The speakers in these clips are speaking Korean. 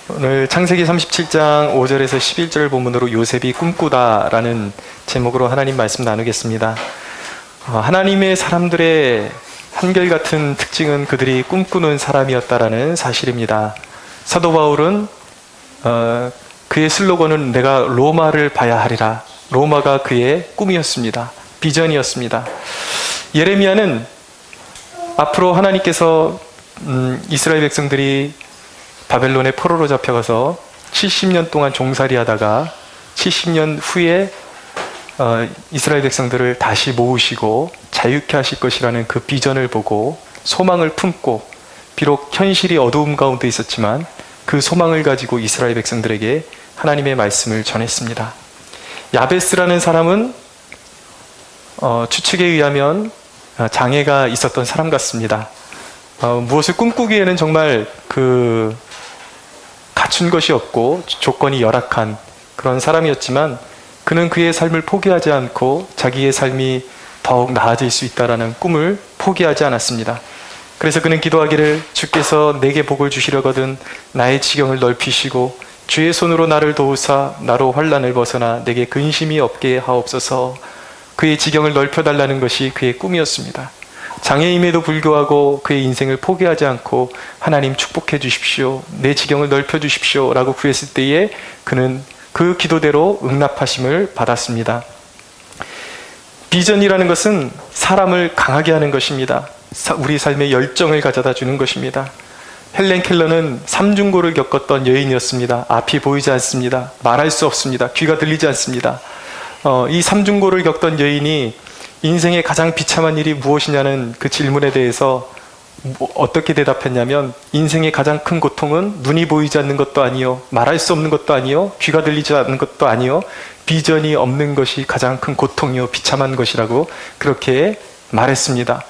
오늘 창세기 37장 5절에서 11절 본문으로 요셉이 꿈꾸다라는 제목으로 하나님 말씀 나누겠습니다. 하나님의 사람들의 한결같은 특징은 그들이 꿈꾸는 사람이었다라는 사실입니다. 사도 바울은 그의 슬로건은 내가 로마를 봐야 하리라. 로마가 그의 꿈이었습니다. 비전이었습니다. 예레미야는 앞으로 하나님께서 이스라엘 백성들이 바벨론의 포로로 잡혀가서 70년 동안 종살이 하다가 70년 후에 이스라엘 백성들을 다시 모으시고 자유케 하실 것이라는 그 비전을 보고 소망을 품고, 비록 현실이 어두움 가운데 있었지만 그 소망을 가지고 이스라엘 백성들에게 하나님의 말씀을 전했습니다. 야베스라는 사람은 추측에 의하면 장애가 있었던 사람 같습니다. 무엇을 꿈꾸기에는 정말 갖춘 것이 없고 조건이 열악한 그런 사람이었지만, 그는 그의 삶을 포기하지 않고 자기의 삶이 더욱 나아질 수 있다라는 꿈을 포기하지 않았습니다. 그래서 그는 기도하기를, 주께서 내게 복을 주시려거든 나의 지경을 넓히시고 주의 손으로 나를 도우사 나로 환난을 벗어나 내게 근심이 없게 하옵소서. 그의 지경을 넓혀달라는 것이 그의 꿈이었습니다. 장애임에도 불구하고 그의 인생을 포기하지 않고 하나님 축복해 주십시오, 내 지경을 넓혀 주십시오 라고 구했을 때에 그는 그 기도대로 응답하심을 받았습니다. 비전이라는 것은 사람을 강하게 하는 것입니다. 우리 삶의 열정을 가져다 주는 것입니다. 헬렌 켈러는 삼중고를 겪었던 여인이었습니다. 앞이 보이지 않습니다. 말할 수 없습니다. 귀가 들리지 않습니다. 이 삼중고를 겪던 여인이 인생의 가장 비참한 일이 무엇이냐는 그 질문에 대해서 어떻게 대답했냐면, 인생의 가장 큰 고통은 눈이 보이지 않는 것도 아니요, 말할 수 없는 것도 아니요, 귀가 들리지 않는 것도 아니요, 비전이 없는 것이 가장 큰 고통이요 비참한 것이라고 그렇게 말했습니다.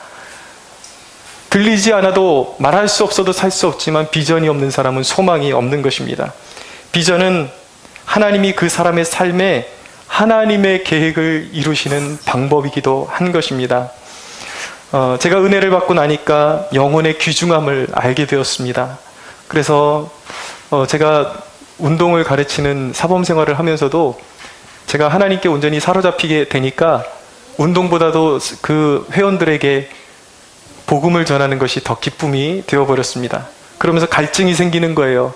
들리지 않아도, 말할 수 없어도 살 수 없지만 비전이 없는 사람은 소망이 없는 것입니다. 비전은 하나님이 그 사람의 삶에 하나님의 계획을 이루시는 방법이기도 한 것입니다. 제가 은혜를 받고 나니까 영혼의 귀중함을 알게 되었습니다. 그래서 제가 운동을 가르치는 사범생활을 하면서도 제가 하나님께 온전히 사로잡히게 되니까 운동보다도 그 회원들에게 복음을 전하는 것이 더 기쁨이 되어버렸습니다. 그러면서 갈증이 생기는 거예요.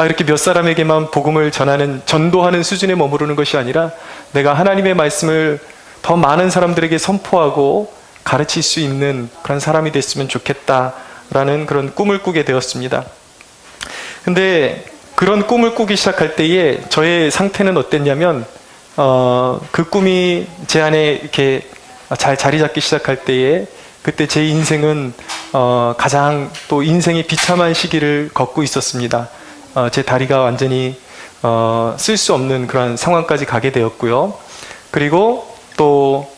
이렇게 몇 사람에게만 복음을 전도하는 수준에 머무르는 것이 아니라 내가 하나님의 말씀을 더 많은 사람들에게 선포하고 가르칠 수 있는 그런 사람이 됐으면 좋겠다라는 그런 꿈을 꾸게 되었습니다. 근데 그런 꿈을 꾸기 시작할 때에 저의 상태는 어땠냐면, 그 꿈이 제 안에 이렇게 잘 자리 잡기 시작할 때에, 그때 제 인생은 가장 또 인생의 비참한 시기를 걷고 있었습니다. 제 다리가 완전히 쓸 수 없는 그런 상황까지 가게 되었고요. 그리고 또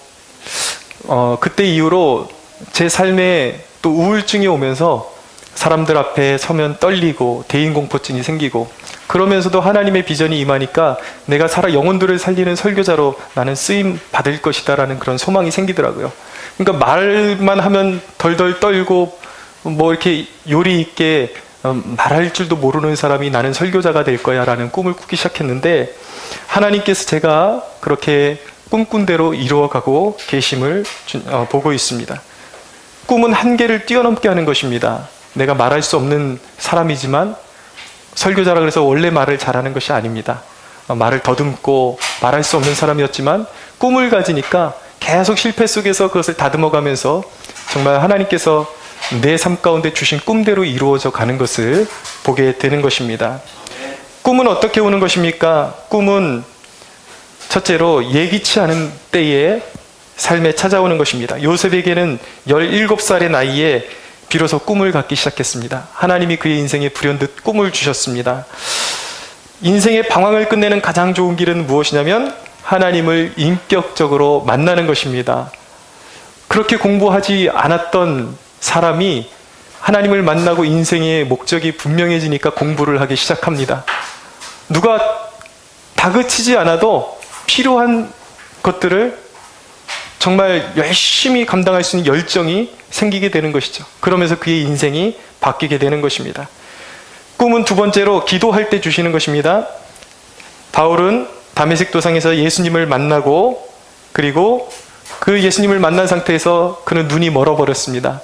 그때 이후로 제 삶에 또 우울증이 오면서 사람들 앞에 서면 떨리고 대인공포증이 생기고, 그러면서도 하나님의 비전이 임하니까 내가 영혼들을 살리는 설교자로 나는 쓰임 받을 것이다 라는 그런 소망이 생기더라고요. 그러니까 말만 하면 덜덜 떨고 이렇게 요리 있게 말할 줄도 모르는 사람이 나는 설교자가 될 거야 라는 꿈을 꾸기 시작했는데, 하나님께서 제가 그렇게 꿈꾼 대로 이루어가고 계심을 보고 있습니다. 꿈은 한계를 뛰어넘게 하는 것입니다. 내가 말할 수 없는 사람이지만, 설교자라 그래서 원래 말을 잘하는 것이 아닙니다. 말을 더듬고 말할 수 없는 사람이었지만 꿈을 가지니까 계속 실패 속에서 그것을 다듬어가면서 정말 하나님께서 내 삶 가운데 주신 꿈대로 이루어져 가는 것을 보게 되는 것입니다. 꿈은 어떻게 오는 것입니까? 꿈은 첫째로 예기치 않은 때에 삶에 찾아오는 것입니다. 요셉에게는 17살의 나이에 비로소 꿈을 갖기 시작했습니다. 하나님이 그의 인생에 불현듯 꿈을 주셨습니다. 인생의 방황을 끝내는 가장 좋은 길은 무엇이냐면 하나님을 인격적으로 만나는 것입니다. 그렇게 공부하지 않았던 사람이 하나님을 만나고 인생의 목적이 분명해지니까 공부를 하기 시작합니다. 누가 다그치지 않아도 필요한 것들을 정말 열심히 감당할 수 있는 열정이 생기게 되는 것이죠. 그러면서 그의 인생이 바뀌게 되는 것입니다. 꿈은 두 번째로 기도할 때 주시는 것입니다. 바울은 다메섹 도상에서 예수님을 만나고 그리고 그 예수님을 만난 상태에서 그는 눈이 멀어버렸습니다.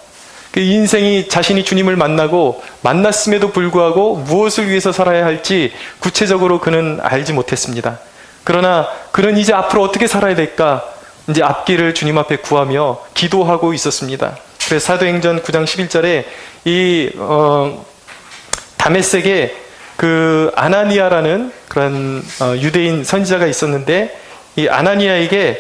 그 인생이 자신이 주님을 만나고 만났음에도 불구하고 무엇을 위해서 살아야 할지 구체적으로 그는 알지 못했습니다. 그러나 그는 이제 앞으로 어떻게 살아야 될까? 이제 앞길을 주님 앞에 구하며 기도하고 있었습니다. 그래서 사도행전 9장 11절에 이 다메섹에 그 아나니아라는 그런 유대인 선지자가 있었는데 이 아나니아에게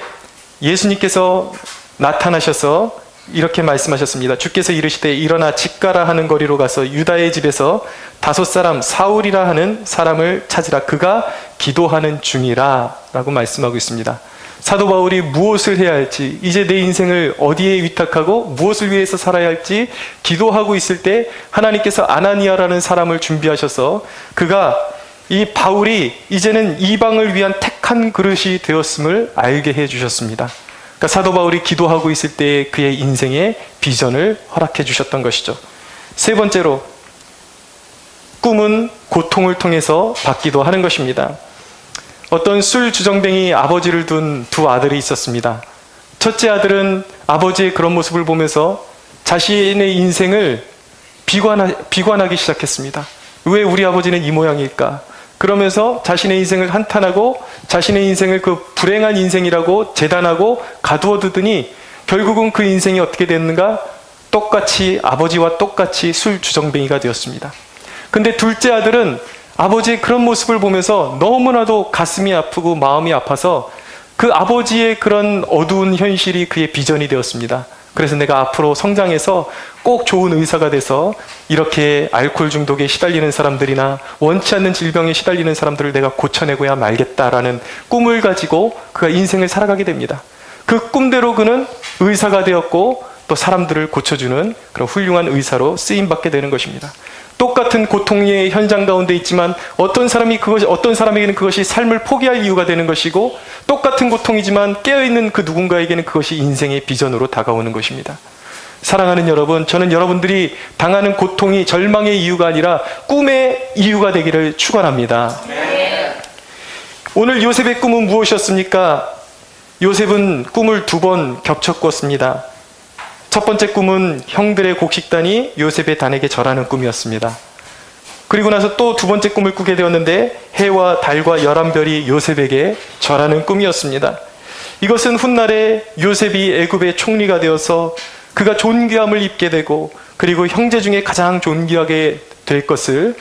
예수님께서 나타나셔서 이렇게 말씀하셨습니다. 주께서 이르시되 일어나 집가라 하는 거리로 가서 유다의 집에서 5사람 사울이라 하는 사람을 찾으라. 그가 기도하는 중이라 라고 말씀하고 있습니다. 사도 바울이 무엇을 해야 할지, 이제 내 인생을 어디에 위탁하고 무엇을 위해서 살아야 할지 기도하고 있을 때 하나님께서 아나니아라는 사람을 준비하셔서 그가 이 바울이 이제는 이방을 위한 택한 그릇이 되었음을 알게 해주셨습니다. 그러니까 사도 바울이 기도하고 있을 때 그의 인생에 비전을 허락해 주셨던 것이죠. 세 번째로 꿈은 고통을 통해서 받기도 하는 것입니다. 어떤 술 주정뱅이 아버지를 둔 두 아들이 있었습니다. 첫째 아들은 아버지의 그런 모습을 보면서 자신의 인생을 비관하기 시작했습니다. 왜 우리 아버지는 이 모양일까? 그러면서 자신의 인생을 한탄하고 자신의 인생을 그 불행한 인생이라고 재단하고 가두어 두더니 결국은 그 인생이 어떻게 됐는가? 똑같이 아버지와 똑같이 술 주정뱅이가 되었습니다. 근데 둘째 아들은 아버지의 그런 모습을 보면서 너무나도 가슴이 아프고 마음이 아파서 그 아버지의 그런 어두운 현실이 그의 비전이 되었습니다. 그래서 내가 앞으로 성장해서 꼭 좋은 의사가 돼서 이렇게 알코올 중독에 시달리는 사람들이나 원치 않는 질병에 시달리는 사람들을 내가 고쳐내고야 말겠다라는 꿈을 가지고 그가 인생을 살아가게 됩니다. 그 꿈대로 그는 의사가 되었고 또 사람들을 고쳐주는 그런 훌륭한 의사로 쓰임받게 되는 것입니다. 똑같은 고통의 현장 가운데 있지만 어떤 사람에게는 그것이 삶을 포기할 이유가 되는 것이고 똑같은 고통이지만 깨어있는 그 누군가에게는 그것이 인생의 비전으로 다가오는 것입니다. 사랑하는 여러분, 저는 여러분들이 당하는 고통이 절망의 이유가 아니라 꿈의 이유가 되기를 축원합니다. 오늘 요셉의 꿈은 무엇이었습니까? 요셉은 꿈을 2번 겹쳐 꿨습니다. 첫 번째 꿈은 형들의 곡식단이 요셉의 단에게 절하는 꿈이었습니다. 그리고 나서 또 두 번째 꿈을 꾸게 되었는데 해와 달과 11별이 요셉에게 절하는 꿈이었습니다. 이것은 훗날에 요셉이 애굽의 총리가 되어서 그가 존귀함을 입게 되고 그리고 형제 중에 가장 존귀하게 될 것을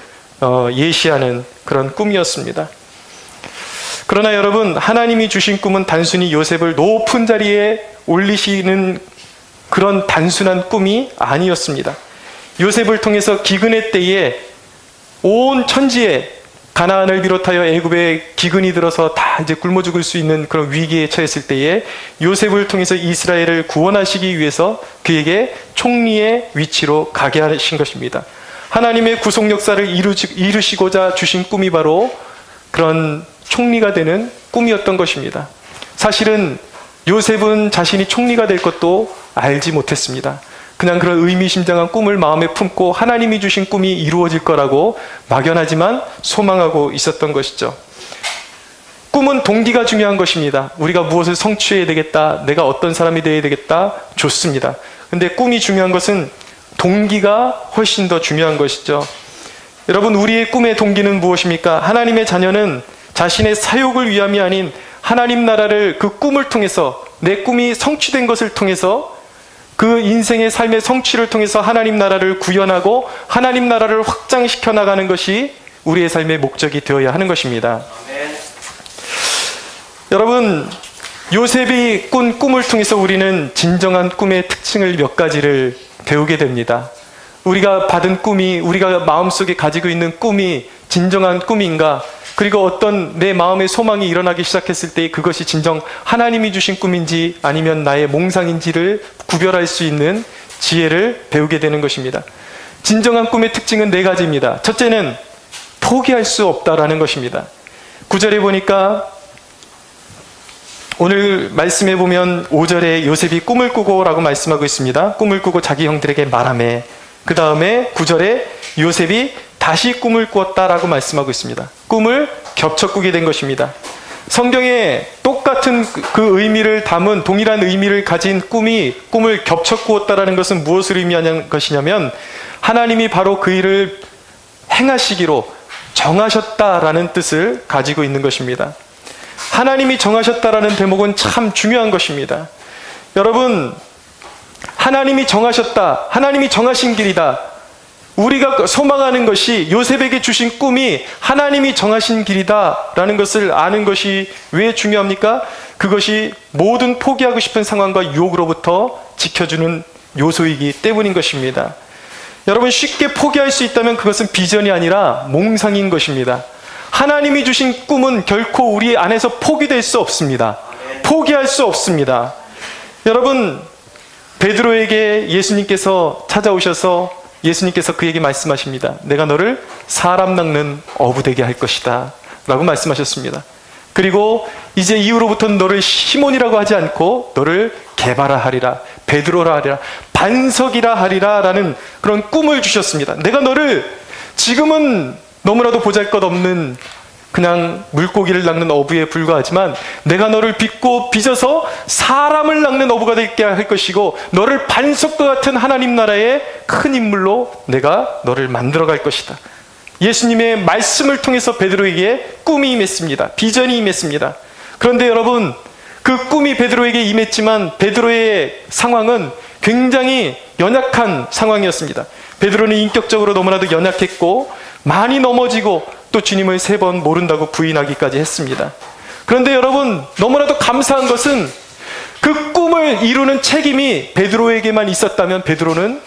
예시하는 그런 꿈이었습니다. 그러나 여러분, 하나님이 주신 꿈은 단순히 요셉을 높은 자리에 올리시는 그런 단순한 꿈이 아니었습니다. 요셉을 통해서 기근의 때에 온 천지에 가나안을 비롯하여 애굽에 기근이 들어서 다 이제 굶어 죽을 수 있는 그런 위기에 처했을 때에 요셉을 통해서 이스라엘을 구원하시기 위해서 그에게 총리의 위치로 가게 하신 것입니다. 하나님의 구속 역사를 이루시고자 주신 꿈이 바로 그런 총리가 되는 꿈이었던 것입니다. 사실은 요셉은 자신이 총리가 될 것도 알지 못했습니다. 그냥 그런 의미심장한 꿈을 마음에 품고 하나님이 주신 꿈이 이루어질 거라고 막연하지만 소망하고 있었던 것이죠. 꿈은 동기가 중요한 것입니다. 우리가 무엇을 성취해야 되겠다, 내가 어떤 사람이 되어야 되겠다, 좋습니다. 근데 꿈이 중요한 것은 동기가 훨씬 더 중요한 것이죠. 여러분, 우리의 꿈의 동기는 무엇입니까? 하나님의 자녀는 자신의 사욕을 위함이 아닌 하나님 나라를 그 꿈을 통해서, 내 꿈이 성취된 것을 통해서, 그 인생의 삶의 성취를 통해서 하나님 나라를 구현하고 하나님 나라를 확장시켜 나가는 것이 우리의 삶의 목적이 되어야 하는 것입니다. 여러분, 요셉이 꾼 꿈을 통해서 우리는 진정한 꿈의 특징을 몇 가지를 배우게 됩니다. 우리가 받은 꿈이, 우리가 마음속에 가지고 있는 꿈이 진정한 꿈인가? 그리고 어떤 내 마음의 소망이 일어나기 시작했을 때 그것이 진정 하나님이 주신 꿈인지 아니면 나의 몽상인지를 구별할 수 있는 지혜를 배우게 되는 것입니다. 진정한 꿈의 특징은 4가지입니다. 첫째는 포기할 수 없다라는 것입니다. 9절에 보니까, 오늘 말씀해 보면 5절에 요셉이 꿈을 꾸고 라고 말씀하고 있습니다. 꿈을 꾸고 자기 형들에게 말하매, 그 다음에 9절에 요셉이 다시 꿈을 꾸었다라고 말씀하고 있습니다. 꿈을 겹쳐 꾸게 된 것입니다. 성경에 똑같은 그 의미를 담은 동일한 의미를 가진 꿈을 겹쳐 꾸었다라는 것은 무엇을 의미하는 것이냐면 하나님이 바로 그 일을 행하시기로 정하셨다라는 뜻을 가지고 있는 것입니다. 하나님이 정하셨다라는 대목은 참 중요한 것입니다. 여러분, 하나님이 정하셨다, 하나님이 정하신 길이다. 우리가 소망하는 것이 요셉에게 주신 꿈이 하나님이 정하신 길이다라는 것을 아는 것이 왜 중요합니까? 그것이 모든 포기하고 싶은 상황과 유혹으로부터 지켜주는 요소이기 때문인 것입니다. 여러분, 쉽게 포기할 수 있다면 그것은 비전이 아니라 몽상인 것입니다. 하나님이 주신 꿈은 결코 우리 안에서 포기될 수 없습니다. 포기할 수 없습니다. 여러분, 베드로에게 예수님께서 찾아오셔서 예수님께서 그에게 말씀하십니다. 내가 너를 사람 낚는 어부 되게 할 것이다 라고 말씀하셨습니다. 그리고 이제 이후로부터는 너를 시몬이라고 하지 않고 너를 게바라 하리라, 베드로라 하리라, 반석이라 하리라 라는 그런 꿈을 주셨습니다. 내가 너를, 지금은 너무나도 보잘것없는 그냥 물고기를 낚는 어부에 불과하지만 내가 너를 빚고 사람을 낚는 어부가 되게 할 것이고 너를 반석과 같은 하나님 나라의 큰 인물로 내가 너를 만들어 갈 것이다. 예수님의 말씀을 통해서 베드로에게 꿈이 임했습니다. 비전이 임했습니다. 그런데 여러분, 그 꿈이 베드로에게 임했지만 베드로의 상황은 굉장히 연약한 상황이었습니다. 베드로는 인격적으로 너무나도 연약했고 많이 넘어지고 또 주님을 3번 모른다고 부인하기까지 했습니다. 그런데 여러분, 너무나도 감사한 것은 그 꿈을 이루는 책임이 베드로에게만 있었다면 베드로는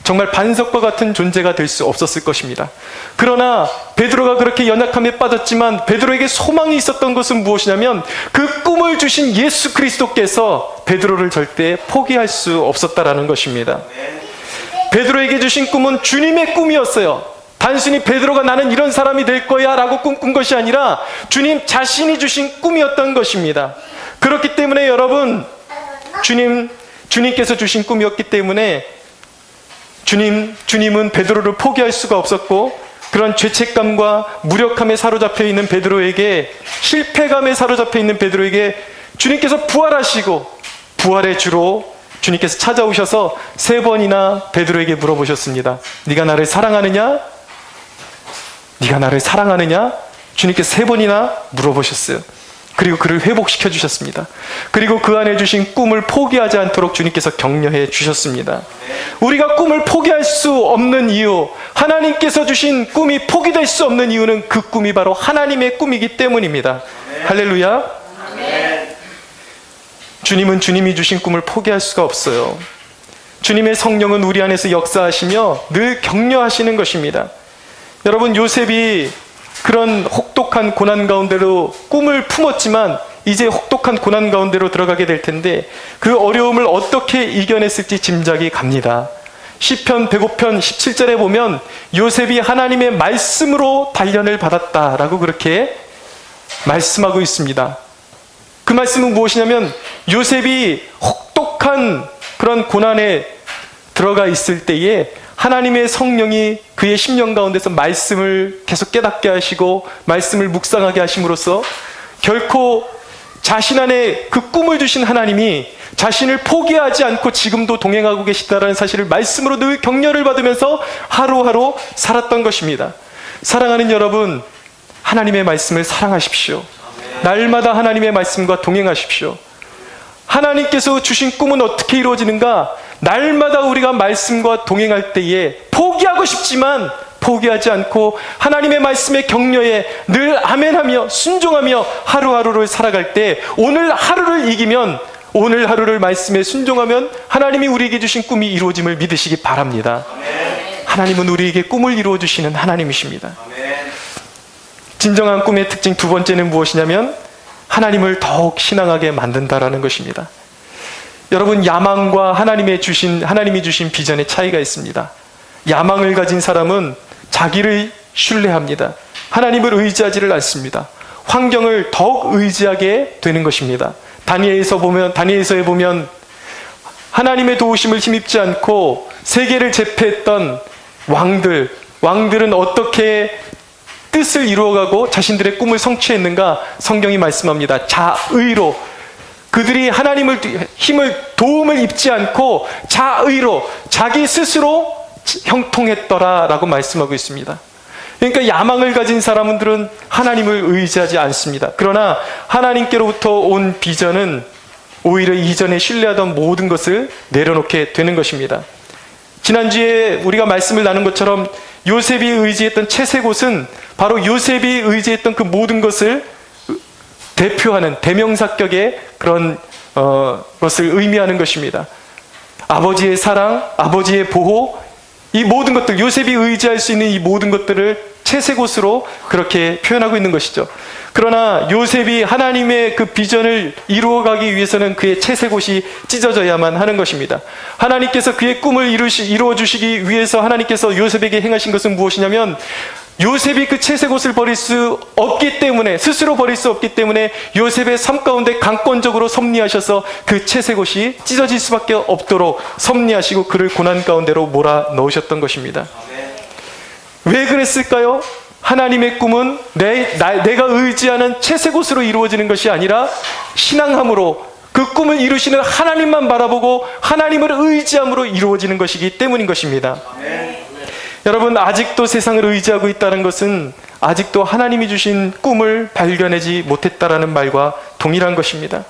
정말 반석과 같은 존재가 될 수 없었을 것입니다. 그러나 베드로가 그렇게 연약함에 빠졌지만 베드로에게 소망이 있었던 것은 무엇이냐면 그 꿈을 주신 예수 그리스도께서 베드로를 절대 포기할 수 없었다라는 것입니다. 베드로에게 주신 꿈은 주님의 꿈이었어요. 단순히 베드로가 나는 이런 사람이 될 거야 라고 꿈꾼 것이 아니라 주님 자신이 주신 꿈이었던 것입니다. 그렇기 때문에 여러분, 주님께서 주신 꿈이었기 때문에 주님은 베드로를 포기할 수가 없었고, 그런 죄책감과 무력함에 사로잡혀 있는 베드로에게, 실패감에 사로잡혀 있는 베드로에게 주님께서 부활하시고 부활의 주로 주님께서 찾아오셔서 3번이나 베드로에게 물어보셨습니다. 네가 나를 사랑하느냐? 네가 나를 사랑하느냐? 주님께서 3번이나 물어보셨어요. 그리고 그를 회복시켜 주셨습니다. 그리고 그 안에 주신 꿈을 포기하지 않도록 주님께서 격려해 주셨습니다. 우리가 꿈을 포기할 수 없는 이유, 하나님께서 주신 꿈이 포기될 수 없는 이유는 그 꿈이 바로 하나님의 꿈이기 때문입니다. 할렐루야. 주님은 주님이 주신 꿈을 포기할 수가 없어요. 주님의 성령은 우리 안에서 역사하시며 늘 격려하시는 것입니다. 여러분, 요셉이 그런 혹독한 고난 가운데로 꿈을 품었지만 이제 혹독한 고난 가운데로 들어가게 될 텐데 그 어려움을 어떻게 이겨냈을지 짐작이 갑니다. 시편 105편 17절에 보면 요셉이 하나님의 말씀으로 단련을 받았다라고 그렇게 말씀하고 있습니다. 그 말씀은 무엇이냐면 요셉이 혹독한 그런 고난에 들어가 있을 때에 하나님의 성령이 그의 심령 가운데서 말씀을 계속 깨닫게 하시고 말씀을 묵상하게 하심으로써 결코 자신 안에 그 꿈을 주신 하나님이 자신을 포기하지 않고 지금도 동행하고 계시다라는 사실을 말씀으로 늘 격려를 받으면서 하루하루 살았던 것입니다. 사랑하는 여러분, 하나님의 말씀을 사랑하십시오. 날마다 하나님의 말씀과 동행하십시오. 하나님께서 주신 꿈은 어떻게 이루어지는가? 날마다 우리가 말씀과 동행할 때에 포기하고 싶지만 포기하지 않고 하나님의 말씀의 격려에 늘 아멘하며 순종하며 하루하루를 살아갈 때 오늘 하루를 이기면, 오늘 하루를 말씀에 순종하면 하나님이 우리에게 주신 꿈이 이루어짐을 믿으시기 바랍니다. 하나님은 우리에게 꿈을 이루어 주시는 하나님이십니다. 진정한 꿈의 특징 2번째는 무엇이냐면 하나님을 더욱 신앙하게 만든다라는 것입니다. 여러분, 야망과 하나님이 주신 비전의 차이가 있습니다. 야망을 가진 사람은 자기를 신뢰합니다. 하나님을 의지하지를 않습니다. 환경을 더욱 의지하게 되는 것입니다. 다니엘서에 보면 하나님의 도우심을 힘입지 않고 세계를 제패했던 왕들, 왕들은 어떻게 뜻을 이루어가고 자신들의 꿈을 성취했는가? 성경이 말씀합니다. 자의로. 그들이 하나님을 도움을 입지 않고 자의로 자기 스스로 형통했더라 라고 말씀하고 있습니다. 그러니까 야망을 가진 사람들은 하나님을 의지하지 않습니다. 그러나 하나님께로부터 온 비전은 오히려 이전에 신뢰하던 모든 것을 내려놓게 되는 것입니다. 지난주에 우리가 말씀을 나눈 것처럼 요셉이 의지했던 채색옷은 바로 요셉이 의지했던 그 모든 것을 대표하는 대명사격의 그런 것을 의미하는 것입니다. 아버지의 사랑, 아버지의 보호, 이 모든 것들, 요셉이 의지할 수 있는 이 모든 것들을 채색옷으로 그렇게 표현하고 있는 것이죠. 그러나 요셉이 하나님의 그 비전을 이루어가기 위해서는 그의 채색옷이 찢어져야만 하는 것입니다. 하나님께서 그의 꿈을 이루어주시기 위해서 하나님께서 요셉에게 행하신 것은 무엇이냐면, 요셉이 그 채색옷을 버릴 수 없기 때문에, 스스로 버릴 수 없기 때문에 요셉의 삶 가운데 강권적으로 섭리하셔서 그 채색옷이 찢어질 수밖에 없도록 섭리하시고 그를 고난 가운데로 몰아넣으셨던 것입니다. 왜 그랬을까요? 하나님의 꿈은 내가 의지하는 채색옷으로 이루어지는 것이 아니라 신앙함으로 그 꿈을 이루시는 하나님만 바라보고 하나님을 의지함으로 이루어지는 것이기 때문인 것입니다. 여러분, 아직도 세상을 의지하고 있다는 것은 아직도 하나님이 주신 꿈을 발견하지 못했다라는 말과 동일한 것입니다.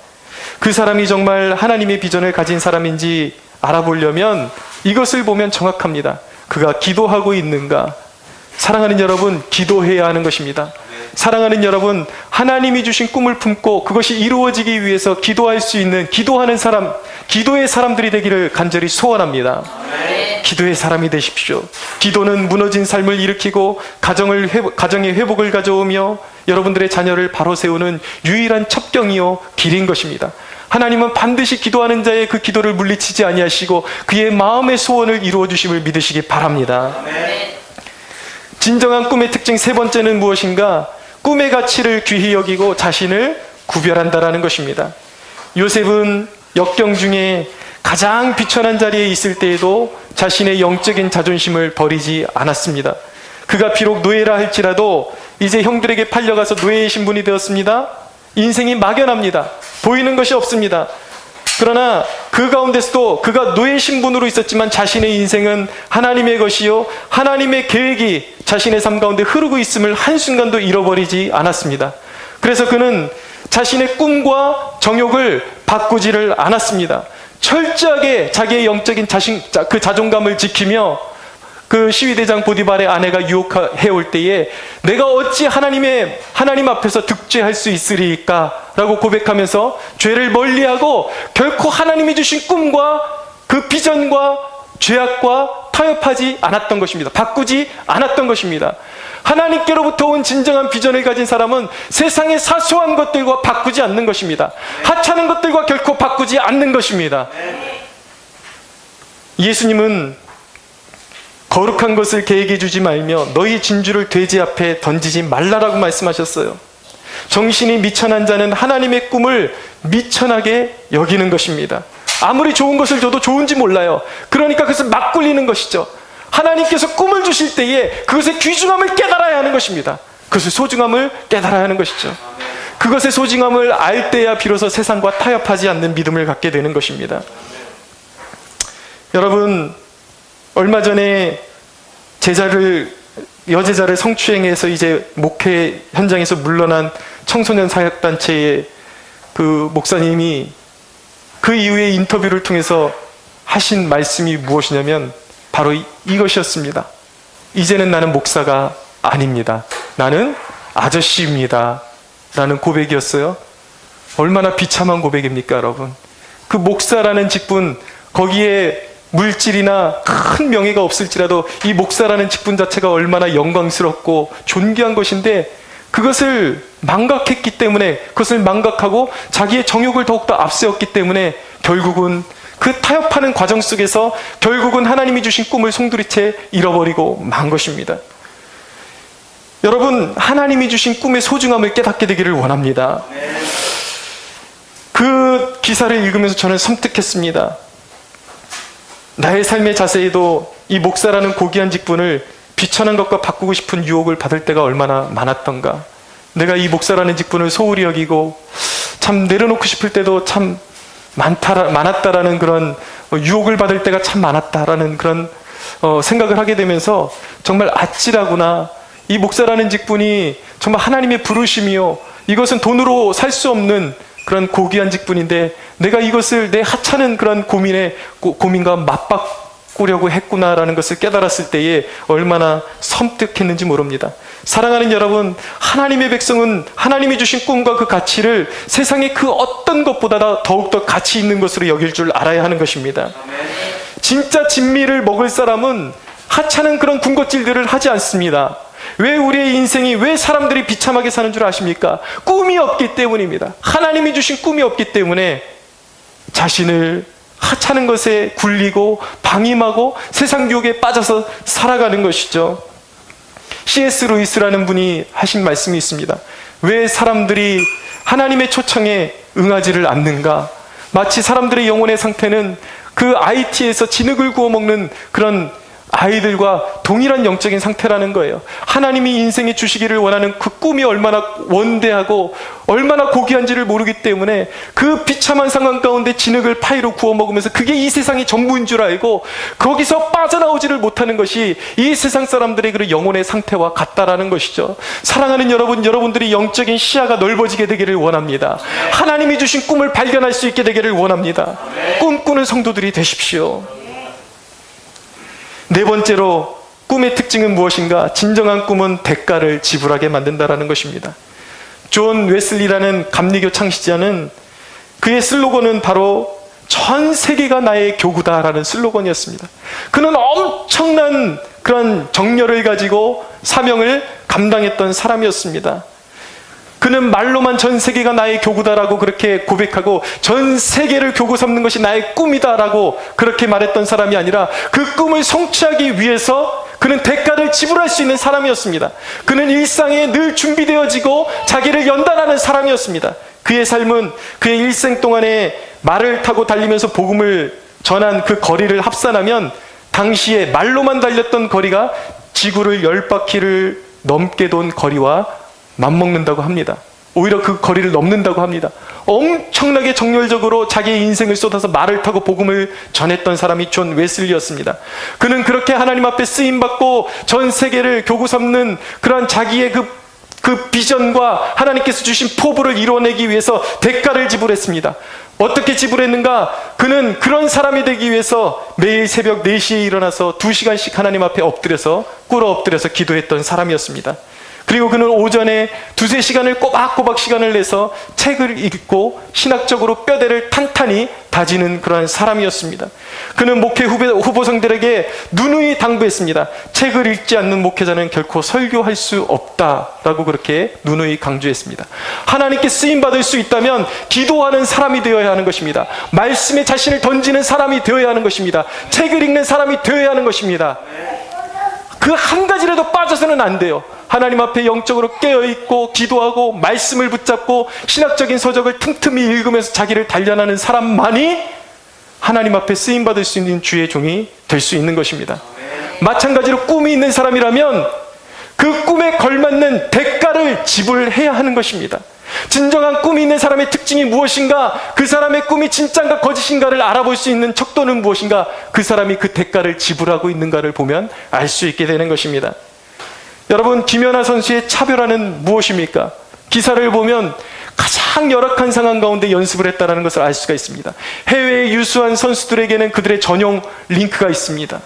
그 사람이 정말 하나님의 비전을 가진 사람인지 알아보려면 이것을 보면 정확합니다. 그가 기도하고 있는가? 사랑하는 여러분, 기도해야 하는 것입니다. 사랑하는 여러분, 하나님이 주신 꿈을 품고 그것이 이루어지기 위해서 기도할 수 있는 기도하는 사람, 기도의 사람들이 되기를 간절히 소원합니다. 기도의 사람이 되십시오. 기도는 무너진 삶을 일으키고 가정의 회복을 가져오며 여러분들의 자녀를 바로 세우는 유일한 첩경이요 길인 것입니다. 하나님은 반드시 기도하는 자의 그 기도를 물리치지 아니하시고 그의 마음의 소원을 이루어 주심을 믿으시기 바랍니다. 진정한 꿈의 특징 세 번째는 무엇인가? 꿈의 가치를 귀히 여기고 자신을 구별한다라는 것입니다. 요셉은 역경 중에 가장 비천한 자리에 있을 때에도 자신의 영적인 자존심을 버리지 않았습니다. 그가 비록 노예라 할지라도 이제 형들에게 팔려가서 노예의 신분이 되었습니다. 인생이 막연합니다. 보이는 것이 없습니다. 그러나 그 가운데서도 그가 노예 신분으로 있었지만 자신의 인생은 하나님의 것이요 하나님의 계획이 자신의 삶 가운데 흐르고 있음을 한순간도 잃어버리지 않았습니다. 그래서 그는 자신의 꿈과 정욕을 바꾸지를 않았습니다. 철저하게 자기의 영적인 그 자존감을 지키며 그 시위대장 보디발의 아내가 유혹해올 때에 내가 어찌 하나님 앞에서 득죄할 수 있으리까? 라고 고백하면서 죄를 멀리하고 결코 하나님이 주신 꿈과 그 비전과 죄악과 타협하지 않았던 것입니다. 바꾸지 않았던 것입니다. 하나님께로부터 온 진정한 비전을 가진 사람은 세상의 사소한 것들과 바꾸지 않는 것입니다. 하찮은 것들과 결코 바꾸지 않는 것입니다. 예수님은 거룩한 것을 계획해 주지 말며 너희 진주를 돼지 앞에 던지지 말라라고 말씀하셨어요. 정신이 미천한 자는 하나님의 꿈을 미천하게 여기는 것입니다. 아무리 좋은 것을 줘도 좋은지 몰라요. 그러니까 그것을 막 굴리는 것이죠. 하나님께서 꿈을 주실 때에 그것의 귀중함을 깨달아야 하는 것입니다. 그것의 소중함을 깨달아야 하는 것이죠. 그것의 소중함을 알 때야 비로소 세상과 타협하지 않는 믿음을 갖게 되는 것입니다. 여러분, 얼마 전에 여제자를 성추행해서 이제 목회 현장에서 물러난 청소년 사역단체의 그 목사님이 그 이후에 인터뷰를 통해서 하신 말씀이 무엇이냐면 바로 이것이었습니다. 이제는 나는 목사가 아닙니다. 나는 아저씨입니다. 라는 고백이었어요. 얼마나 비참한 고백입니까, 여러분? 그 목사라는 직분, 거기에 물질이나 큰 명예가 없을지라도 이 목사라는 직분 자체가 얼마나 영광스럽고 존귀한 것인데 그것을 망각했기 때문에, 그것을 망각하고 자기의 정욕을 더욱더 앞세웠기 때문에 결국은 그 타협하는 과정 속에서 결국은 하나님이 주신 꿈을 송두리째 잃어버리고 만 것입니다. 여러분, 하나님이 주신 꿈의 소중함을 깨닫게 되기를 원합니다. 그 기사를 읽으면서 저는 섬뜩했습니다. 나의 삶의 자세에도 이 목사라는 고귀한 직분을 귀찮은 것과 바꾸고 싶은 유혹을 받을 때가 얼마나 많았던가. 내가 이 목사라는 직분을 소홀히 여기고 참 내려놓고 싶을 때도 참 많았다라는 그런 유혹을 받을 때가 참 많았다라는 그런 생각을 하게 되면서 정말 아찔하구나. 이 목사라는 직분이 정말 하나님의 부르심이요, 이것은 돈으로 살 수 없는 그런 고귀한 직분인데 내가 이것을 내 하찮은 그런 고민과 맞바꾸려고 했구나라는 것을 깨달았을 때에 얼마나 섬뜩했는지 모릅니다. 사랑하는 여러분, 하나님의 백성은 하나님이 주신 꿈과 그 가치를 세상의 그 어떤 것보다 더욱더 가치 있는 것으로 여길 줄 알아야 하는 것입니다. 진짜 진미를 먹을 사람은 하찮은 그런 군것질들을 하지 않습니다. 왜 우리의 인생이, 왜 사람들이 비참하게 사는 줄 아십니까? 꿈이 없기 때문입니다. 하나님이 주신 꿈이 없기 때문에 자신을 하찮은 것에 굴리고 방임하고 세상 유혹에 빠져서 살아가는 것이죠. C.S. 루이스라는 분이 하신 말씀이 있습니다. 왜 사람들이 하나님의 초청에 응하지를 않는가? 마치 사람들의 영혼의 상태는 그 IT에서 진흙을 구워 먹는 그런 아이들과 동일한 영적인 상태라는 거예요. 하나님이 인생에 주시기를 원하는 그 꿈이 얼마나 원대하고 얼마나 고귀한지를 모르기 때문에 그 비참한 상황 가운데 진흙을 파이로 구워 먹으면서 그게 이 세상이 전부인 줄 알고 거기서 빠져나오지를 못하는 것이 이 세상 사람들의 그 영혼의 상태와 같다라는 것이죠. 사랑하는 여러분, 여러분들이 영적인 시야가 넓어지게 되기를 원합니다. 하나님이 주신 꿈을 발견할 수 있게 되기를 원합니다. 꿈꾸는 성도들이 되십시오. 네 번째로, 꿈의 특징은 무엇인가? 진정한 꿈은 대가를 지불하게 만든다라는 것입니다. 존 웨슬리라는 감리교 창시자는 그의 슬로건은 바로 전 세계가 나의 교구다라는 슬로건이었습니다. 그는 엄청난 그런 정열을 가지고 사명을 감당했던 사람이었습니다. 그는 말로만 전 세계가 나의 교구다라고 그렇게 고백하고 전 세계를 교구 삼는 것이 나의 꿈이다라고 그렇게 말했던 사람이 아니라 그 꿈을 성취하기 위해서 그는 대가를 지불할 수 있는 사람이었습니다. 그는 일상에 늘 준비되어지고 자기를 연단하는 사람이었습니다. 그의 삶은 그의 일생 동안에 말을 타고 달리면서 복음을 전한 그 거리를 합산하면 당시에 말로만 달렸던 거리가 지구를 10바퀴를 넘게 돈 거리와 맞먹는다고 합니다. 오히려 그 거리를 넘는다고 합니다. 엄청나게 정열적으로 자기의 인생을 쏟아서 말을 타고 복음을 전했던 사람이 존 웨슬리였습니다. 그는 그렇게 하나님 앞에 쓰임받고 전 세계를 교구 삼는 그러한 자기의 그 비전과 하나님께서 주신 포부를 이뤄내기 위해서 대가를 지불했습니다. 어떻게 지불했는가? 그는 그런 사람이 되기 위해서 매일 새벽 4시에 일어나서 2시간씩 하나님 앞에 꿇어 엎드려서 기도했던 사람이었습니다. 그리고 그는 오전에 2-3시간을 꼬박꼬박 시간을 내서 책을 읽고 신학적으로 뼈대를 탄탄히 다지는 그러한 사람이었습니다. 그는 목회 후보생들에게 누누이 당부했습니다. 책을 읽지 않는 목회자는 결코 설교할 수 없다라고 그렇게 누누이 강조했습니다. 하나님께 쓰임받을 수 있다면 기도하는 사람이 되어야 하는 것입니다. 말씀에 자신을 던지는 사람이 되어야 하는 것입니다. 책을 읽는 사람이 되어야 하는 것입니다. 그 한 가지라도 빠져서는 안 돼요. 하나님 앞에 영적으로 깨어있고 기도하고 말씀을 붙잡고 신학적인 서적을 틈틈이 읽으면서 자기를 단련하는 사람만이 하나님 앞에 쓰임받을 수 있는 주의 종이 될 수 있는 것입니다. 마찬가지로 꿈이 있는 사람이라면 그 꿈에 걸맞는 대가를 지불해야 하는 것입니다. 진정한 꿈이 있는 사람의 특징이 무엇인가? 그 사람의 꿈이 진짜인가 거짓인가를 알아볼 수 있는 척도는 무엇인가? 그 사람이 그 대가를 지불하고 있는가를 보면 알 수 있게 되는 것입니다. 여러분, 김연아 선수의 차별화는 무엇입니까? 기사를 보면 가장 열악한 상황 가운데 연습을 했다는 것을 알 수가 있습니다. 해외의 유수한 선수들에게는 그들의 전용 링크가 있습니다.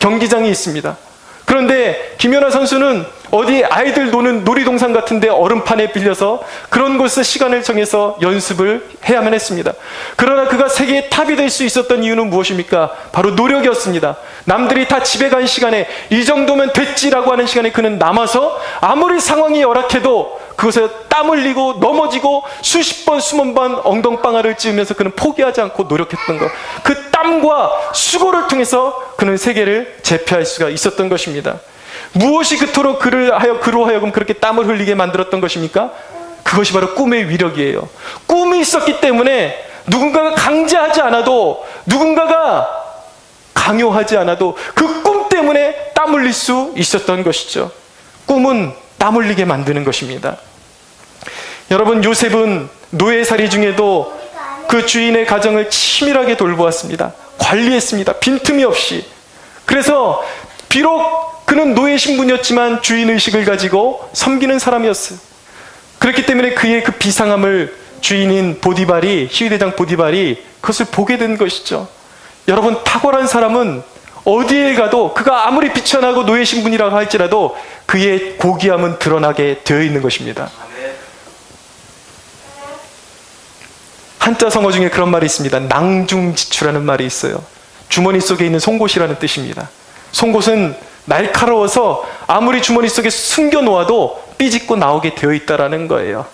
경기장이 있습니다. 그런데 김연아 선수는 어디 아이들 노는 놀이동산 같은데 얼음판에 빌려서 그런 곳에서 시간을 정해서 연습을 해야만 했습니다. 그러나 그가 세계의 탑이 될 수 있었던 이유는 무엇입니까? 바로 노력이었습니다. 남들이 다 집에 간 시간에 이 정도면 됐지라고 하는 시간에 그는 남아서 아무리 상황이 열악해도 그것에 땀 흘리고 넘어지고 수십 번 수만 번 엉덩방아를 찌우면서 그는 포기하지 않고 노력했던 것, 그 땀과 수고를 통해서 그는 세계를 제패할 수가 있었던 것입니다. 무엇이 그토록 그로 하여금 그렇게 땀을 흘리게 만들었던 것입니까? 그것이 바로 꿈의 위력이에요. 꿈이 있었기 때문에 누군가가 강제하지 않아도, 누군가가 강요하지 않아도 그 꿈 때문에 땀 흘릴 수 있었던 것이죠. 꿈은 땀 흘리게 만드는 것입니다. 여러분, 요셉은 노예살이 중에도 그 주인의 가정을 치밀하게 돌보았습니다. 관리했습니다. 빈틈이 없이. 그래서 비록 그는 노예 신분이었지만 주인의식을 가지고 섬기는 사람이었어요. 그렇기 때문에 그의 그 비상함을 주인인 보디발이, 시위대장 보디발이 그것을 보게 된 것이죠. 여러분, 탁월한 사람은 어디에 가도 그가 아무리 비천하고 노예 신분이라고 할지라도 그의 고귀함은 드러나게 되어 있는 것입니다. 한자 성어 중에 그런 말이 있습니다. 낭중지추라는 말이 있어요. 주머니 속에 있는 송곳이라는 뜻입니다. 송곳은 날카로워서 아무리 주머니 속에 숨겨놓아도 삐짓고 나오게 되어 있다는 거예요.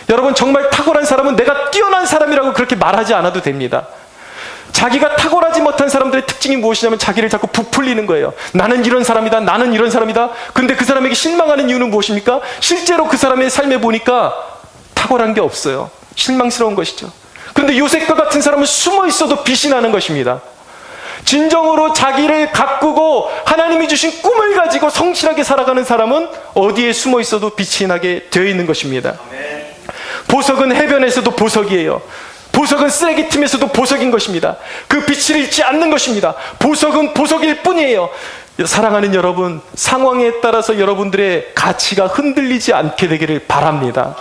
여러분, 정말 탁월한 사람은 내가 뛰어난 사람이라고 그렇게 말하지 않아도 됩니다. 자기가 탁월하지 못한 사람들의 특징이 무엇이냐면 자기를 자꾸 부풀리는 거예요. 나는 이런 사람이다. 나는 이런 사람이다. 근데 그 사람에게 실망하는 이유는 무엇입니까? 실제로 그 사람의 삶에 보니까 탁월한 게 없어요. 실망스러운 것이죠. 그런데 요셉과 같은 사람은 숨어 있어도 빛이 나는 것입니다. 진정으로 자기를 가꾸고 하나님이 주신 꿈을 가지고 성실하게 살아가는 사람은 어디에 숨어 있어도 빛이 나게 되어 있는 것입니다. 보석은 해변에서도 보석이에요. 보석은 쓰레기 틈에서도 보석인 것입니다. 그 빛을 잃지 않는 것입니다. 보석은 보석일 뿐이에요. 사랑하는 여러분, 상황에 따라서 여러분들의 가치가 흔들리지 않게 되기를 바랍니다.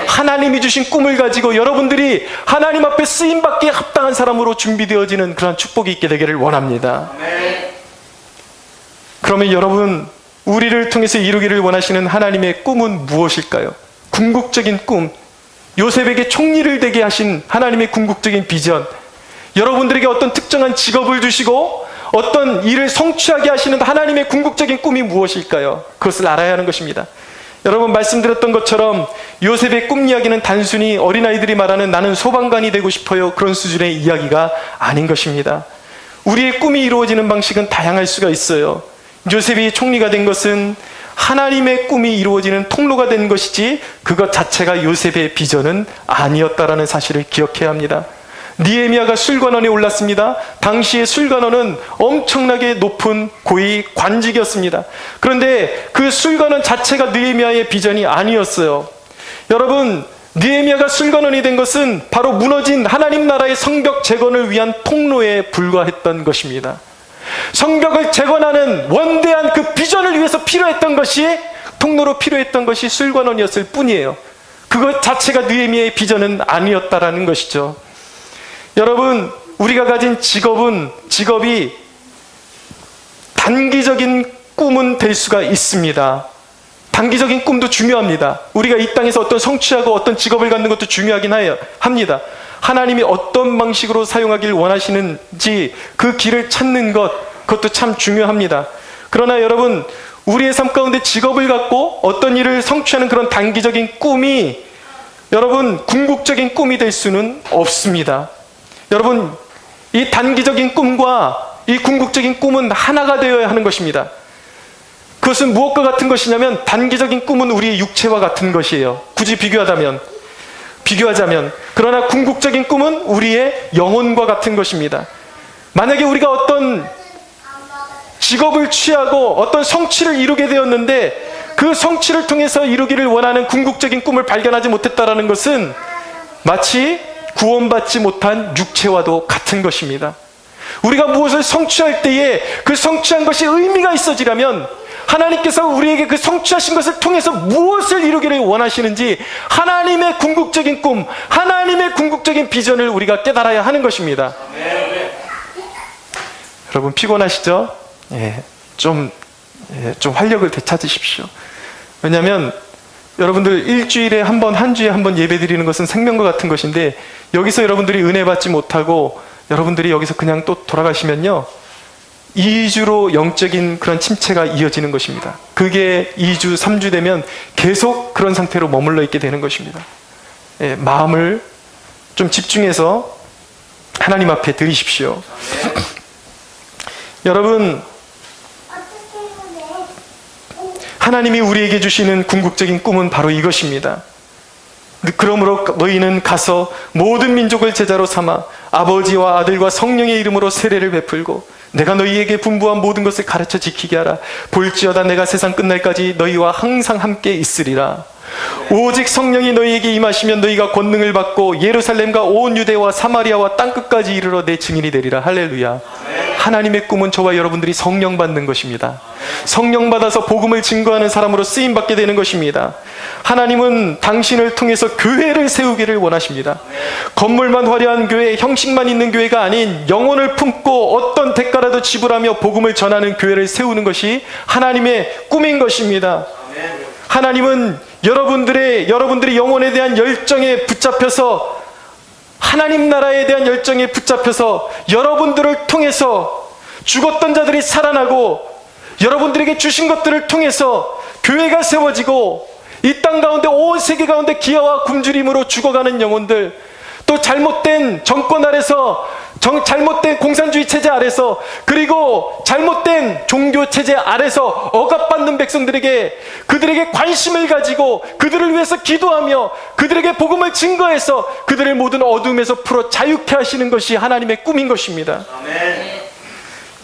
하나님이 주신 꿈을 가지고 여러분들이 하나님 앞에 쓰임받기에 합당한 사람으로 준비되어지는 그런 축복이 있게 되기를 원합니다. 그러면 여러분, 우리를 통해서 이루기를 원하시는 하나님의 꿈은 무엇일까요? 궁극적인 꿈, 요셉에게 총리를 되게 하신 하나님의 궁극적인 비전, 여러분들에게 어떤 특정한 직업을 주시고 어떤 일을 성취하게 하시는 하나님의 궁극적인 꿈이 무엇일까요? 그것을 알아야 하는 것입니다. 여러분, 말씀드렸던 것처럼 요셉의 꿈 이야기는 단순히 어린아이들이 말하는 나는 소방관이 되고 싶어요 그런 수준의 이야기가 아닌 것입니다. 우리의 꿈이 이루어지는 방식은 다양할 수가 있어요. 요셉이 총리가 된 것은 하나님의 꿈이 이루어지는 통로가 된 것이지 그것 자체가 요셉의 비전은 아니었다라는 사실을 기억해야 합니다. 느헤미야가 술관원에 올랐습니다. 당시의 술관원은 엄청나게 높은 고위 관직이었습니다. 그런데 그 술관원 자체가 느헤미야의 비전이 아니었어요. 여러분, 느헤미야가 술관원이 된 것은 바로 무너진 하나님 나라의 성벽 재건을 위한 통로에 불과했던 것입니다. 성벽을 재건하는 원대한 그 비전을 위해서 필요했던 것이, 통로로 필요했던 것이 술관원이었을 뿐이에요. 그것 자체가 느헤미야의 비전은 아니었다라는 것이죠. 여러분, 우리가 가진 직업이 단기적인 꿈은 될 수가 있습니다. 단기적인 꿈도 중요합니다. 우리가 이 땅에서 어떤 성취하고 어떤 직업을 갖는 것도 중요하긴 합니다. 하나님이 어떤 방식으로 사용하길 원하시는지 그 길을 찾는 그것도 참 중요합니다. 그러나 여러분, 우리의 삶 가운데 직업을 갖고 어떤 일을 성취하는 그런 단기적인 꿈이 여러분 궁극적인 꿈이 될 수는 없습니다. 여러분, 이 단기적인 꿈과 이 궁극적인 꿈은 하나가 되어야 하는 것입니다. 그것은 무엇과 같은 것이냐면 단기적인 꿈은 우리의 육체와 같은 것이에요. 굳이 비교하자면. 그러나 궁극적인 꿈은 우리의 영혼과 같은 것입니다. 만약에 우리가 어떤 직업을 취하고 어떤 성취를 이루게 되었는데 그 성취를 통해서 이루기를 원하는 궁극적인 꿈을 발견하지 못했다는 것은 마치 구원받지 못한 육체와도 같은 것입니다. 우리가 무엇을 성취할 때에 그 성취한 것이 의미가 있어지려면 하나님께서 우리에게 그 성취하신 것을 통해서 무엇을 이루기를 원하시는지 하나님의 궁극적인 꿈, 하나님의 궁극적인 비전을 우리가 깨달아야 하는 것입니다. 여러분, 피곤하시죠? 좀 활력을 되찾으십시오. 왜냐하면 여러분들 일주일에 한 번, 한 주에 한 번 예배 드리는 것은 생명과 같은 것인데 여기서 여러분들이 은혜 받지 못하고 여러분들이 여기서 그냥 또 돌아가시면요, 2주로 영적인 그런 침체가 이어지는 것입니다. 그게 2주, 3주 되면 계속 그런 상태로 머물러 있게 되는 것입니다. 마음을 좀 집중해서 하나님 앞에 드리십시오. 여러분, 하나님이 우리에게 주시는 궁극적인 꿈은 바로 이것입니다. 그러므로 너희는 가서 모든 민족을 제자로 삼아 아버지와 아들과 성령의 이름으로 세례를 베풀고 내가 너희에게 분부한 모든 것을 가르쳐 지키게 하라. 볼지어다 내가 세상 끝날까지 너희와 항상 함께 있으리라. 오직 성령이 너희에게 임하시면 너희가 권능을 받고 예루살렘과 온 유대와 사마리아와 땅끝까지 이르러 내 증인이 되리라. 할렐루야. 하나님의 꿈은 저와 여러분들이 성령 받는 것입니다. 성령 받아서 복음을 증거하는 사람으로 쓰임 받게 되는 것입니다. 하나님은 당신을 통해서 교회를 세우기를 원하십니다. 건물만 화려한 교회, 형식만 있는 교회가 아닌 영혼을 품고 어떤 대가라도 지불하며 복음을 전하는 교회를 세우는 것이 하나님의 꿈인 것입니다. 하나님은 여러분들이 영혼에 대한 열정에 붙잡혀서, 하나님 나라에 대한 열정에 붙잡혀서 여러분들을 통해서 죽었던 자들이 살아나고 여러분들에게 주신 것들을 통해서 교회가 세워지고 이 땅 가운데, 온 세계 가운데 기아와 굶주림으로 죽어가는 영혼들, 또 잘못된 정권 아래서, 잘못된 공산주의 체제 아래서, 그리고 잘못된 종교 체제 아래서 억압받는 백성들에게, 그들에게 관심을 가지고 그들을 위해서 기도하며 그들에게 복음을 증거해서 그들을 모든 어둠에서 풀어 자유케 하시는 것이 하나님의 꿈인 것입니다. 아멘.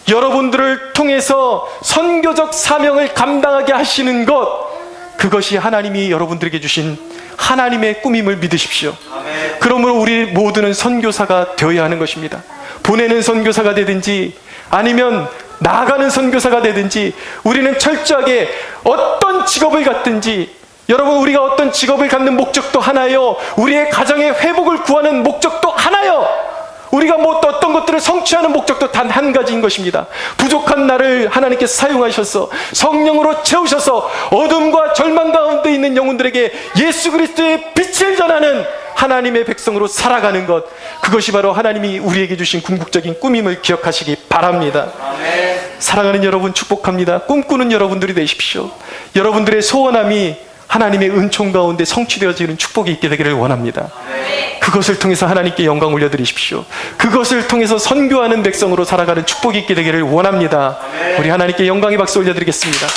여러분들을 통해서 선교적 사명을 감당하게 하시는 것, 그것이 하나님이 여러분들에게 주신 하나님의 꿈임을 믿으십시오. 아멘. 그러므로 우리 모두는 선교사가 되어야 하는 것입니다. 보내는 선교사가 되든지 아니면 나아가는 선교사가 되든지, 우리는 철저하게 어떤 직업을 갖든지, 여러분, 우리가 어떤 직업을 갖는 목적도 하나요, 우리의 가정의 회복을 구하는 목적도 하나요, 우리가 뭐 어떤 것들을 성취하는 목적도 단 한 가지인 것입니다. 부족한 나를 하나님께서 사용하셔서 성령으로 채우셔서 어둠과 절망 가운데 있는 영혼들에게 예수 그리스도의 빛을 전하는 하나님의 백성으로 살아가는 것, 그것이 바로 하나님이 우리에게 주신 궁극적인 꿈임을 기억하시기 바랍니다. 아멘. 사랑하는 여러분, 축복합니다. 꿈꾸는 여러분들이 되십시오. 여러분들의 소원함이 하나님의 은총 가운데 성취되어지는 축복이 있게 되기를 원합니다. 아멘. 그것을 통해서 하나님께 영광 올려드리십시오. 그것을 통해서 선교하는 백성으로 살아가는 축복이 있게 되기를 원합니다. 아멘. 우리 하나님께 영광의 박수 올려드리겠습니다.